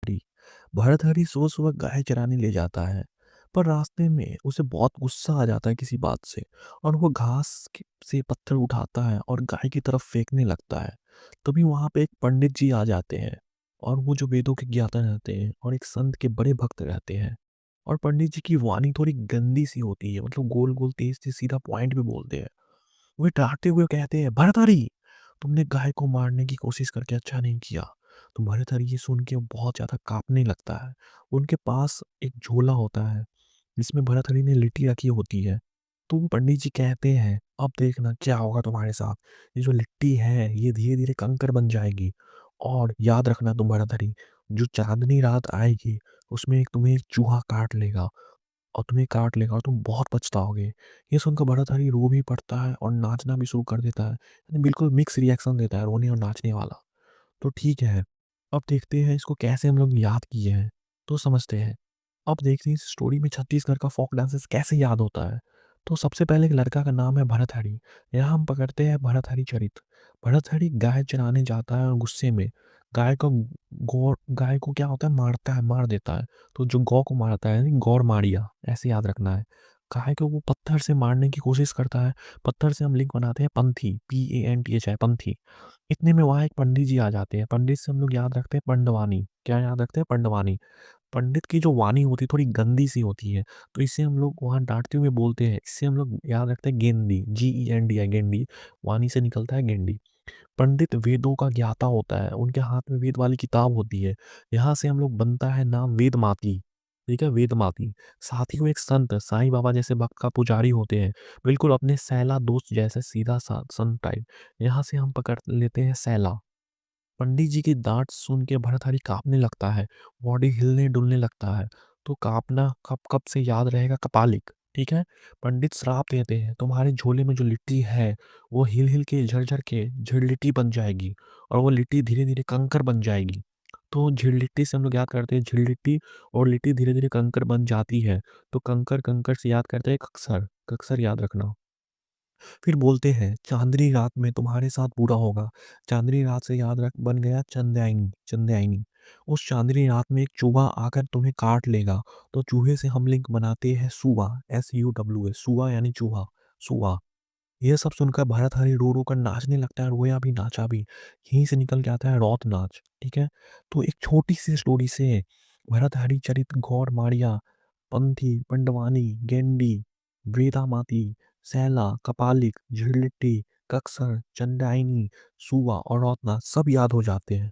भर्तृहरि। भर्तृहरि सुबह-सुबह गाय चराने ले जाता है, पर रास्ते में उसे बहुत गुस्सा आ जाता है किसी बात से और वो घास से पत्थर उठाता है और गाय की तरफ फेंकने लगता है। तभी वहाँ पे एक पंडित जी आ जाते हैं और वो जो वेदों के ज्ञाता रहते हैं और एक संत के बड़े भक्त रहते हैं। और पंडित जी की वाणी थोड़ी गंदी सी होती है, मतलब गोल-गोल, तेज़-तेज़, सीधा पॉइंट पे बोलते हैं। वे डराते हुए कहते हैं, भर्तृहरि, तुमने गाय को मारने की कोशिश करके अच्छा नहीं किया। तो भर्तृहरि ये सुन के बहुत ज़्यादा काँपने लगता है। उनके पास एक झोला होता है जिसमें भर्तृहरि ने लिट्टी रखी होती है। तो वो पंडित जी कहते हैं, अब देखना क्या होगा तुम्हारे साथ। ये जो लिट्टी है ये धीरे-धीरे कंकर बन जाएगी और याद रखना तुम भर्तृहरि, जो चाँदनी रात आएगी उसमें तुम्हें एक चूहा काट लेगा और तुम्हें काट लेगा और तुम बहुत पछताओगे। ये सुनकर भर्तृहरि रो भी पड़ता है और नाचना भी शुरू कर देता है। यानी बिल्कुल मिक्स रिएक्शन देता है रोने और नाचने वाला। तो ठीक है, अब देखते हैं इसको कैसे हम लोग याद किए हैं, तो समझते हैं। अब देखते हैं इस स्टोरी में छत्तीसगढ़ का फ़ोक डांसेस कैसे याद होता है। तो सबसे पहले एक लड़का का नाम है भर्तृहरि। यहाँ हम पकड़ते हैं भर्तृहरि चरित। भर्तृहरि गाय चराने जाता है और गुस्से में गाय को क्या होता है, मारता है, मार देता है। तो जो गौ को मारता है यानी गौर मारिया, ऐसे याद रखना है। गाय को वो पत्थर से मारने की कोशिश करता है। पत्थर से हम लिंक बनाते हैं पंथी, PANTHI, पंथी। इतने में वहाँ एक पंडित जी आ जाते हैं। पंडित से हम लोग याद रखते हैं पंडवानी। क्या याद रखते हैं? पंडवानी। पंडित की जो वाणी होती है थोड़ी गंदी सी होती है, तो इसे हम लोग वहाँ डाँटते हुए बोलते हैं। इससे हम लोग याद रखते हैं गेंदी, GENDI, गेंडी। वाणी से निकलता है गेंडी। पंडित वेदों का ज्ञाता होता है, उनके हाथ में वेद वाली किताब होती है। यहाँ से हम लोग बनता है नाम वेदमाती, ठीक है? वेदमाती। साथ ही वो एक संत, साईं बाबा जैसे भक्त का पुजारी होते हैं, बिल्कुल अपने सैला दोस्त जैसे सीधा सा संत टाइप। यहाँ से हम पकड़ लेते हैं सैला। पंडित जी की डाँट सुन के भर्तृहरि काँपने लगता है, बॉडी हिलने-डुलने लगता है। तो काँपना कब-कब से याद रहेगा, कपालिक, ठीक है? पंडित श्राप देते हैं, तुम्हारे झोले में जो लिट्टी है, वो हिल-हिल के, झर-झर के झिल्लिट्टी बन जाएगी और वो लिट्टी धीरे-धीरे कंकर बन जाएगी। तो झिल्लिट्टी से हम लोग याद करते हैं झिल्लिट्टी, और लिट्टी धीरे-धीरे कंकर बन जाती है। तो कंकर, कंकर से याद करते हैं ककसर, ककसर याद रखना। फिर बोलते हैं, चांदनी रात में तुम्हारे साथ बुरा होगा। चांदनी रात से याद रख बन गया चंद्यायनी, चंद्यायनी। उस चांदनी रात में एक चूहा आकर तुम्हें काट लेगा। तो चूहे से हम लिंक बनाते हैं सुआ, SUWA, सुआ यानी चूहा, सुआ। ये सब सुनकर भर्तृहरि रो-रो कर नाचने लगता है, रोया भी, नाचा भी। यहीं से निकल के आता है रौत नाच, ठीक है? तो एक छोटी-सी स्टोरी से भर्तृहरि चरित, गौर मारिया, पंथी, पंडवानी, गेंडी, वेदामाती, सैला, कपालिक, झिल्लिट्टी, ककसर, चंडाइनी, सुआ और रौतना सब याद हो जाते हैं।